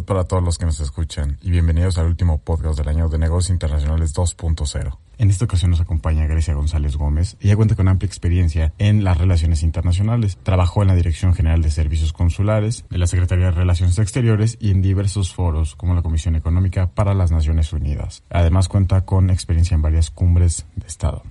salud para todos los que nos escuchan y bienvenidos al último podcast del año de Negocios Internacionales 2.0. En esta ocasión nos acompaña Grecia González Gómez. Ella cuenta con amplia experiencia en las relaciones internacionales. Trabajó en la Dirección General de Servicios Consulares, de la Secretaría de Relaciones Exteriores y en diversos foros como la Comisión Económica para las Naciones Unidas. Además cuenta con experiencia en varias cumbres de Estado.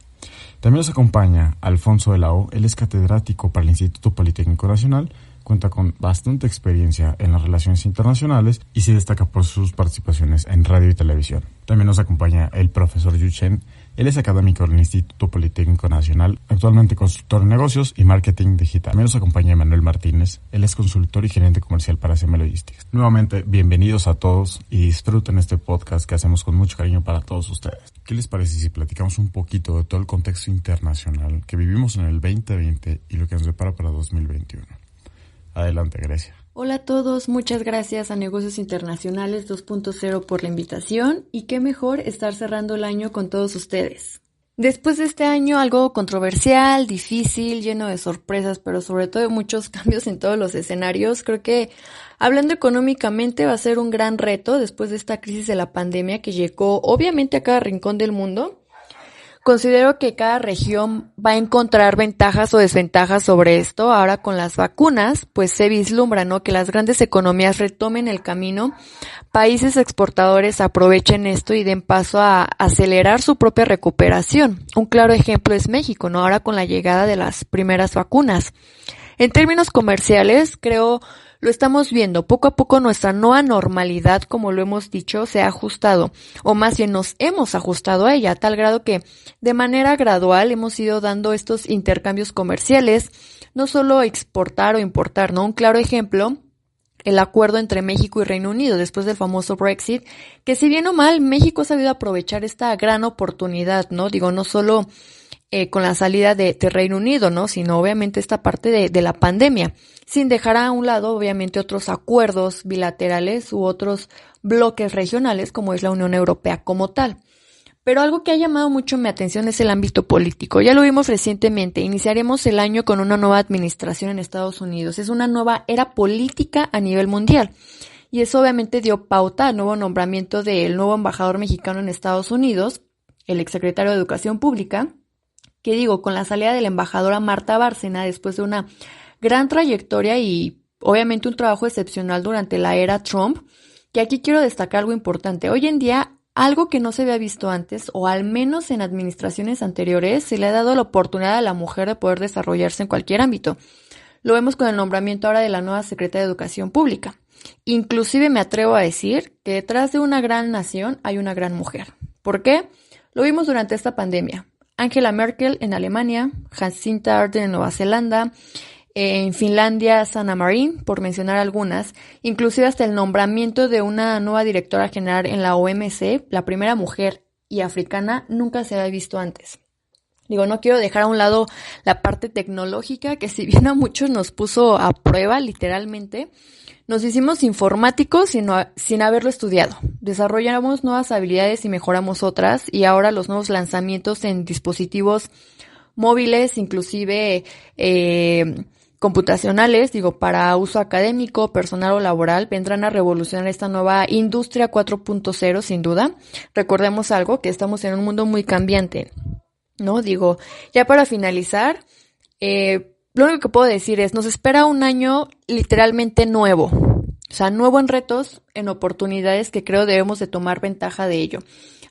También nos acompaña Alfonso de la O. Él es catedrático para el Instituto Politécnico Nacional. Cuenta con bastante experiencia en las relaciones internacionales y se destaca por sus participaciones en radio y televisión. También nos acompaña el profesor Yu Chen. Él es académico del Instituto Politécnico Nacional, actualmente consultor en negocios y marketing digital. También nos acompaña Manuel Martínez. Él es consultor y gerente comercial para SM Logistics. Nuevamente, bienvenidos a todos y disfruten este podcast que hacemos con mucho cariño para todos ustedes. ¿Qué les parece si platicamos un poquito de todo el contexto internacional que vivimos en el 2020 y lo que nos depara para 2021? Adelante, Grecia. Hola a todos, muchas gracias a Negocios Internacionales 2.0 por la invitación y qué mejor estar cerrando el año con todos ustedes. Después de este año algo controversial, difícil, lleno de sorpresas, pero sobre todo de muchos cambios en todos los escenarios, creo que hablando económicamente va a ser un gran reto después de esta crisis de la pandemia que llegó obviamente a cada rincón del mundo. Considero que cada región va a encontrar ventajas o desventajas sobre esto. Ahora con las vacunas, pues se vislumbra, ¿no?, que las grandes economías retomen el camino, países exportadores aprovechen esto y den paso a acelerar su propia recuperación. Un claro ejemplo es México, ¿no?, ahora con la llegada de las primeras vacunas. En términos comerciales, creo lo estamos viendo. Poco a poco nuestra nueva normalidad, como lo hemos dicho, se ha ajustado, o más bien nos hemos ajustado a ella, a tal grado que de manera gradual hemos ido dando estos intercambios comerciales, no solo exportar o importar, ¿no? Un claro ejemplo, el acuerdo entre México y Reino Unido después del famoso Brexit, que si bien o mal, México ha sabido aprovechar esta gran oportunidad, ¿no? Digo, no solo con la salida de Reino Unido, ¿no?, sino obviamente esta parte de la pandemia, sin dejar a un lado obviamente otros acuerdos bilaterales u otros bloques regionales como es la Unión Europea como tal. Pero algo que ha llamado mucho mi atención es el ámbito político. Ya lo vimos recientemente, iniciaremos el año con una nueva administración en Estados Unidos. Es una nueva era política a nivel mundial. Y eso obviamente dio pauta al nuevo nombramiento del nuevo embajador mexicano en Estados Unidos, el exsecretario de Educación Pública, que digo, con la salida de la embajadora Marta Bárcena después de una gran trayectoria y obviamente un trabajo excepcional durante la era Trump, que aquí quiero destacar algo importante. Hoy en día, algo que no se había visto antes, o al menos en administraciones anteriores, se le ha dado la oportunidad a la mujer de poder desarrollarse en cualquier ámbito. Lo vemos con el nombramiento ahora de la nueva secretaria de Educación Pública. Inclusive me atrevo a decir que detrás de una gran nación hay una gran mujer. ¿Por qué? Lo vimos durante esta pandemia. Angela Merkel en Alemania, Jacinta Ardern en Nueva Zelanda, en Finlandia, Sanna Marin, por mencionar algunas, inclusive hasta el nombramiento de una nueva directora general en la OMC, la primera mujer y africana, nunca se había visto antes. Digo, no quiero dejar a un lado la parte tecnológica, que si bien a muchos nos puso a prueba, literalmente, nos hicimos informáticos sin haberlo estudiado. Desarrollamos nuevas habilidades y mejoramos otras, y ahora los nuevos lanzamientos en dispositivos móviles, inclusive computacionales, digo, para uso académico, personal o laboral, vendrán a revolucionar esta nueva industria 4.0 sin duda. Recordemos algo, que estamos en un mundo muy cambiante, ¿no? Digo, ya para finalizar, lo único que puedo decir es, nos espera un año literalmente nuevo. O sea, nuevo en retos, en oportunidades que creo debemos de tomar ventaja de ello.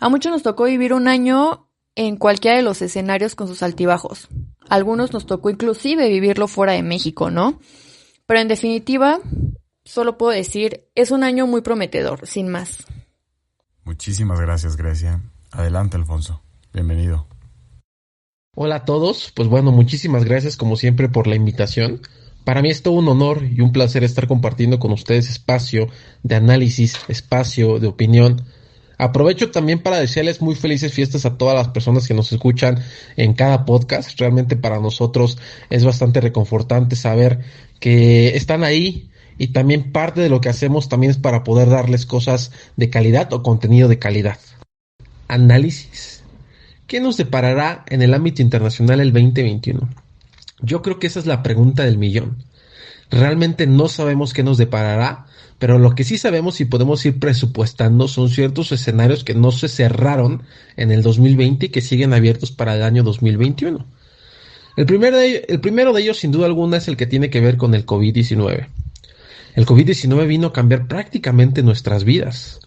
A muchos nos tocó vivir un año en cualquiera de los escenarios con sus altibajos. A algunos nos tocó inclusive vivirlo fuera de México, ¿no? Pero en definitiva, solo puedo decir, es un año muy prometedor, sin más. Muchísimas gracias, Grecia. Adelante, Alfonso. Bienvenido. Hola a todos, pues bueno, muchísimas gracias como siempre por la invitación. Para mí es todo un honor y un placer estar compartiendo con ustedes espacio de análisis, espacio de opinión. Aprovecho también para desearles muy felices fiestas a todas las personas que nos escuchan en cada podcast. Realmente para nosotros es bastante reconfortante saber que están ahí y también parte de lo que hacemos también es para poder darles cosas de calidad o contenido de calidad. Análisis. ¿Qué nos deparará en el ámbito internacional el 2021? Yo creo que esa es la pregunta del millón. Realmente no sabemos qué nos deparará Pero lo que sí sabemos y podemos ir presupuestando son ciertos escenarios que no se cerraron en el 2020 y que siguen abiertos para el año 2021. El primero de ellos, sin duda alguna, es el que tiene que ver con el COVID-19. El COVID-19 vino a cambiar prácticamente nuestras vidas.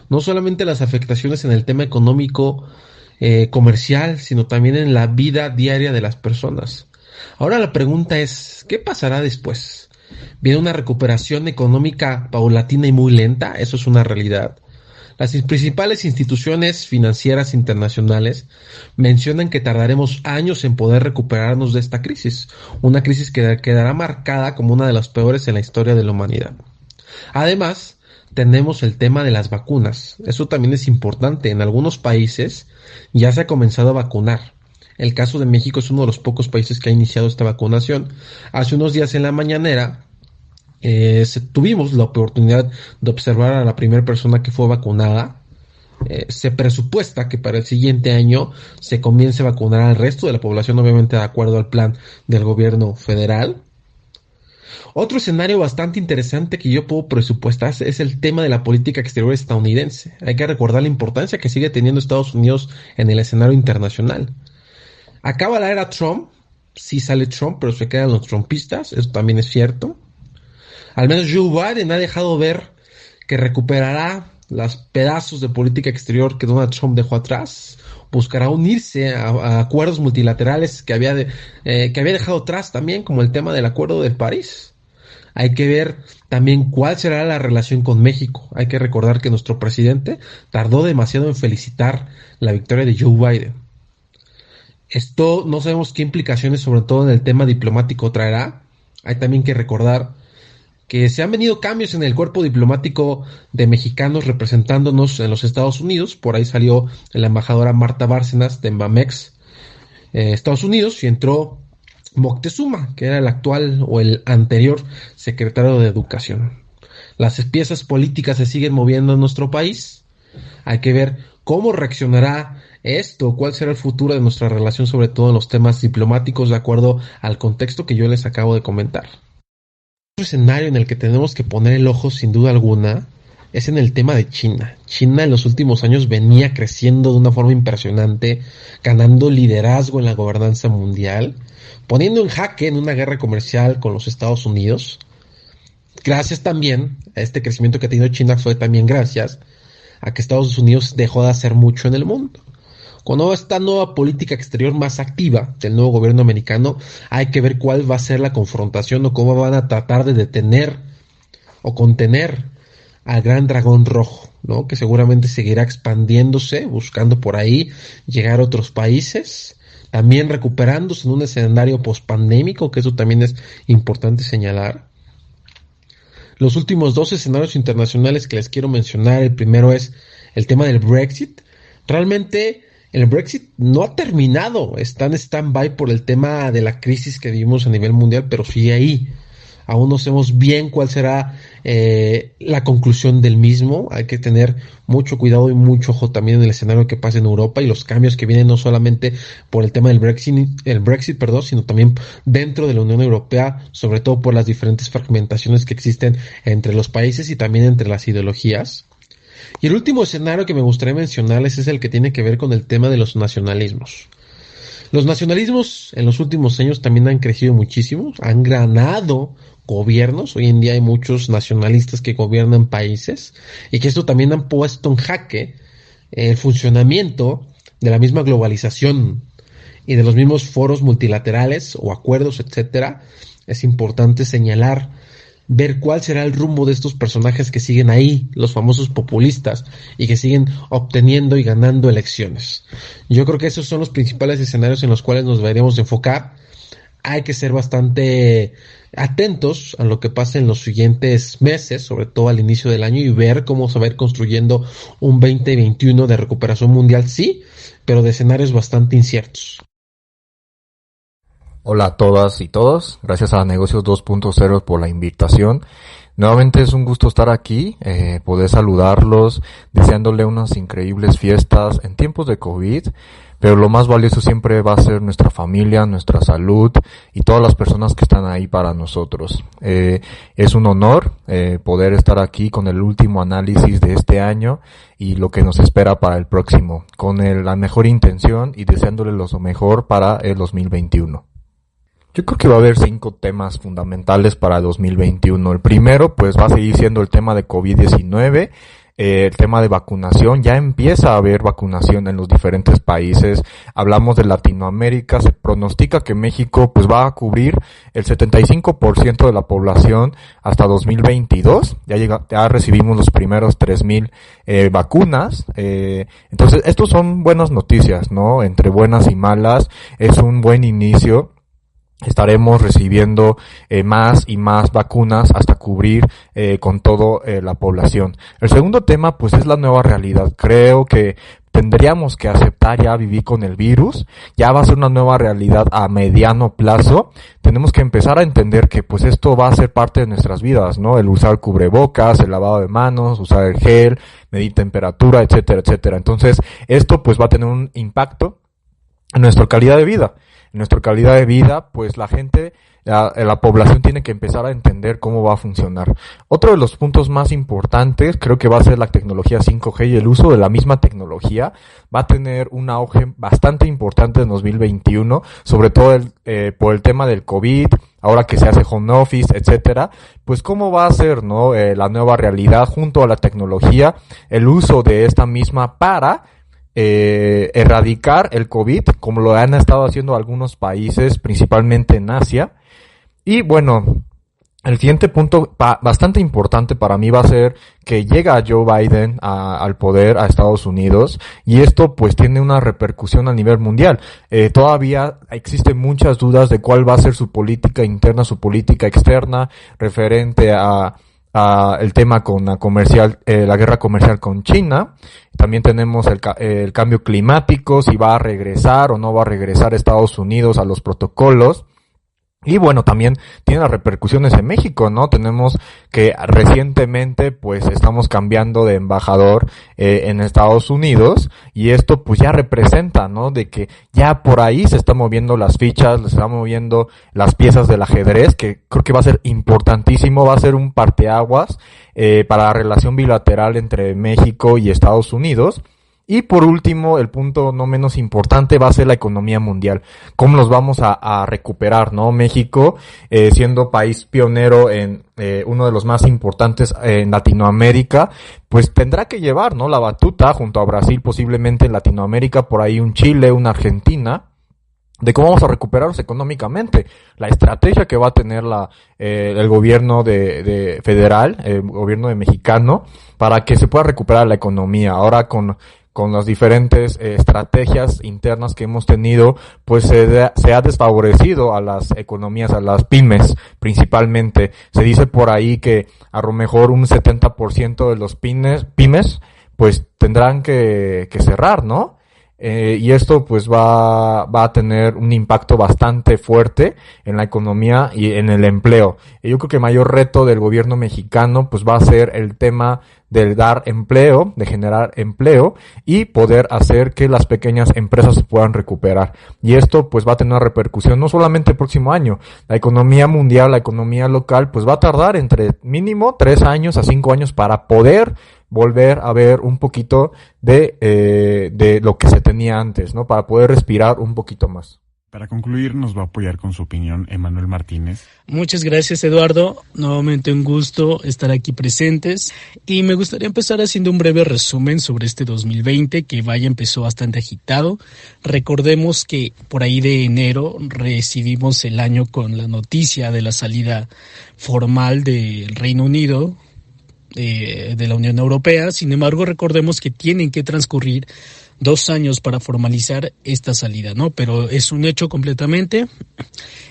No solamente las afectaciones en el tema económico, comercial, sino también en la vida diaria de las personas. Ahora la pregunta es, ¿qué pasará después? ¿Viene una recuperación económica paulatina y muy lenta? Eso es una realidad. Las principales instituciones financieras internacionales mencionan que tardaremos años en poder recuperarnos de esta crisis, una crisis que quedará marcada como una de las peores en la historia de la humanidad. Además, tenemos el tema de las vacunas. Eso también es importante. En algunos países ya se ha comenzado a vacunar. El caso de México es uno de los pocos países que ha iniciado esta vacunación. Hace unos días en la mañanera tuvimos la oportunidad de observar a la primera persona que fue vacunada. Se presupuesta que para el siguiente año se comience a vacunar al resto de la población, obviamente de acuerdo al plan del gobierno federal. Otro escenario bastante interesante que yo puedo presupuestar es el tema de la política exterior estadounidense. Hay que recordar la importancia que sigue teniendo Estados Unidos en el escenario internacional. Acaba la era Trump, sí sale Trump, pero se quedan los trumpistas, eso también es cierto. Al menos Joe Biden ha dejado ver que recuperará los pedazos de política exterior que Donald Trump dejó atrás. Buscará unirse a acuerdos multilaterales que había dejado atrás también, como el tema del Acuerdo de París. Hay que ver también cuál será la relación con México. Hay que recordar que nuestro presidente tardó demasiado en felicitar la victoria de Joe Biden. Esto no sabemos qué implicaciones, sobre todo en el tema diplomático, traerá. Hay también que recordar que se han venido cambios en el cuerpo diplomático de mexicanos representándonos en los Estados Unidos. Por ahí salió la embajadora Marta Bárcenas de Bamex, Estados Unidos, y entró Moctezuma, que era el actual o el anterior secretario de Educación. Las piezas políticas se siguen moviendo en nuestro país. Hay que ver cómo reaccionará esto, cuál será el futuro de nuestra relación, sobre todo en los temas diplomáticos, de acuerdo al contexto que yo les acabo de comentar. Otro escenario en el que tenemos que poner el ojo, sin duda alguna, es en el tema de China. China en los últimos años venía creciendo de una forma impresionante, ganando liderazgo en la gobernanza mundial, poniendo en jaque en una guerra comercial con los Estados Unidos. Gracias también a este crecimiento que ha tenido China, fue también gracias a que Estados Unidos dejó de hacer mucho en el mundo. Con esta nueva política exterior más activa del nuevo gobierno americano, hay que ver cuál va a ser la confrontación o cómo van a tratar de detener o contener al gran dragón rojo, ¿no? Que seguramente seguirá expandiéndose, buscando por ahí llegar a otros países, también recuperándose en un escenario pospandémico, que eso también es importante señalar. Los últimos dos escenarios internacionales que les quiero mencionar, el primero es el tema del Brexit. Realmente el Brexit no ha terminado, está en stand-by por el tema de la crisis que vivimos a nivel mundial, pero sigue ahí. Aún no sabemos bien cuál será la conclusión del mismo. Hay que tener mucho cuidado y mucho ojo también en el escenario que pasa en Europa y los cambios que vienen no solamente por el tema del Brexit, sino también dentro de la Unión Europea, sobre todo por las diferentes fragmentaciones que existen entre los países y también entre las ideologías. Y el último escenario que me gustaría mencionarles es el que tiene que ver con el tema de los nacionalismos. Los nacionalismos en los últimos años también han crecido muchísimo, han ganado gobiernos. Hoy en día hay muchos nacionalistas que gobiernan países y que esto también han puesto en jaque el funcionamiento de la misma globalización y de los mismos foros multilaterales o acuerdos, etcétera. Es importante señalar, ver cuál será el rumbo de estos personajes que siguen ahí, los famosos populistas, y que siguen obteniendo y ganando elecciones. Yo creo que esos son los principales escenarios en los cuales nos deberíamos enfocar. Hay que ser bastante atentos a lo que pasa en los siguientes meses, sobre todo al inicio del año, y ver cómo se va a ir construyendo un 2021 de recuperación mundial, sí, pero de escenarios bastante inciertos. Hola a todas y todos, gracias a Negocios 2.0 por la invitación. Nuevamente es un gusto estar aquí, poder saludarlos, deseándole unas increíbles fiestas en tiempos de COVID, pero lo más valioso siempre va a ser nuestra familia, nuestra salud y todas las personas que están ahí para nosotros. Es un honor poder estar aquí con el último análisis de este año y lo que nos espera para el próximo, con la mejor intención y deseándole lo mejor para el 2021. Yo creo que va a haber 5 temas fundamentales para 2021. El primero, pues va a seguir siendo el tema de COVID-19, el tema de vacunación. Ya empieza a haber vacunación en los diferentes países. Hablamos de Latinoamérica, se pronostica que México pues va a cubrir el 75% de la población hasta 2022. Ya recibimos los primeros 3,000 vacunas. Entonces, estos son buenas noticias, ¿no? Entre buenas y malas, es un buen inicio. Estaremos recibiendo más y más vacunas hasta cubrir con todo la población. El segundo tema pues es la nueva realidad. Creo que tendríamos que aceptar ya vivir con el virus. Ya va a ser una nueva realidad a mediano plazo. Tenemos que empezar a entender que pues esto va a ser parte de nuestras vidas, ¿no? El usar cubrebocas, el lavado de manos, usar el gel, medir temperatura, etcétera, etcétera. Entonces esto pues va a tener un impacto en nuestra calidad de vida. Nuestra calidad de vida, pues la gente, la población tiene que empezar a entender cómo va a funcionar. Otro de los puntos más importantes creo que va a ser la tecnología 5G y el uso de la misma tecnología va a tener un auge bastante importante en 2021, sobre todo por el tema del COVID, ahora que se hace home office, etcétera. Pues cómo va a ser, ¿no? La nueva realidad junto a la tecnología, el uso de esta misma para erradicar el COVID, como lo han estado haciendo algunos países, principalmente en Asia. Y bueno, el siguiente punto bastante importante para mí va a ser que llega Joe Biden al poder a Estados Unidos, y esto pues tiene una repercusión a nivel mundial. Todavía existen muchas dudas de cuál va a ser su política interna, su política externa, referente a el tema con la guerra comercial con China. También tenemos el cambio climático, si va a regresar o no va a regresar Estados Unidos a los protocolos. Y bueno, también tiene las repercusiones en México, ¿no? Tenemos que recientemente pues estamos cambiando de embajador en Estados Unidos, y esto pues ya representa, ¿no? De que ya por ahí se están moviendo las fichas, se están moviendo las piezas del ajedrez, que creo que va a ser importantísimo, va a ser un parteaguas para la relación bilateral entre México y Estados Unidos. Y por último, el punto no menos importante va a ser la economía mundial. ¿Cómo los vamos a recuperar, no? México, siendo país pionero en uno de los más importantes en Latinoamérica, pues tendrá que llevar, ¿no? La batuta junto a Brasil, posiblemente en Latinoamérica, por ahí un Chile, una Argentina, de cómo vamos a recuperarnos económicamente. La estrategia que va a tener el gobierno de federal, el gobierno de mexicano, para que se pueda recuperar la economía. Ahora con las diferentes estrategias internas que hemos tenido, pues se ha desfavorecido a las economías, a las pymes principalmente. Se dice por ahí que a lo mejor un 70% de los pymes pues tendrán que cerrar, ¿no? Y esto pues va a tener un impacto bastante fuerte en la economía y en el empleo. Y yo creo que el mayor reto del gobierno mexicano pues va a ser el tema de dar empleo, de generar empleo y poder hacer que las pequeñas empresas se puedan recuperar. Y esto pues va a tener una repercusión no solamente el próximo año. La economía mundial, la economía local pues va a tardar entre mínimo 3 años a 5 años para poder volver a ver un poquito de lo que se tenía antes, ¿no? Para poder respirar un poquito más. Para concluir, nos va a apoyar con su opinión Emanuel Martínez. Muchas gracias, Eduardo. Nuevamente un gusto estar aquí presentes. Y me gustaría empezar haciendo un breve resumen sobre este 2020, que empezó bastante agitado. Recordemos que por ahí de enero recibimos el año con la noticia de la salida formal del Reino Unido de la Unión Europea. Sin embargo, recordemos que tienen que transcurrir 2 años para formalizar esta salida, ¿no? Pero es un hecho completamente.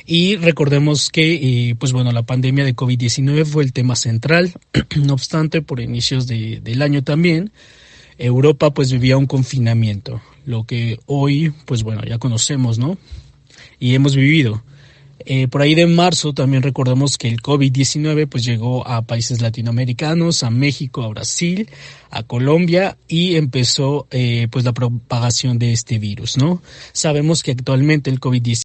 Y recordemos que, la pandemia de COVID-19 fue el tema central. No obstante, por inicios del año también, Europa pues vivía un confinamiento, lo que hoy, ya conocemos, ¿no? Y hemos vivido. Por ahí de marzo también recordemos que el COVID-19 pues llegó a países latinoamericanos, a México, a Brasil, a Colombia y empezó pues la propagación de este virus, ¿no? Sabemos que actualmente el COVID-19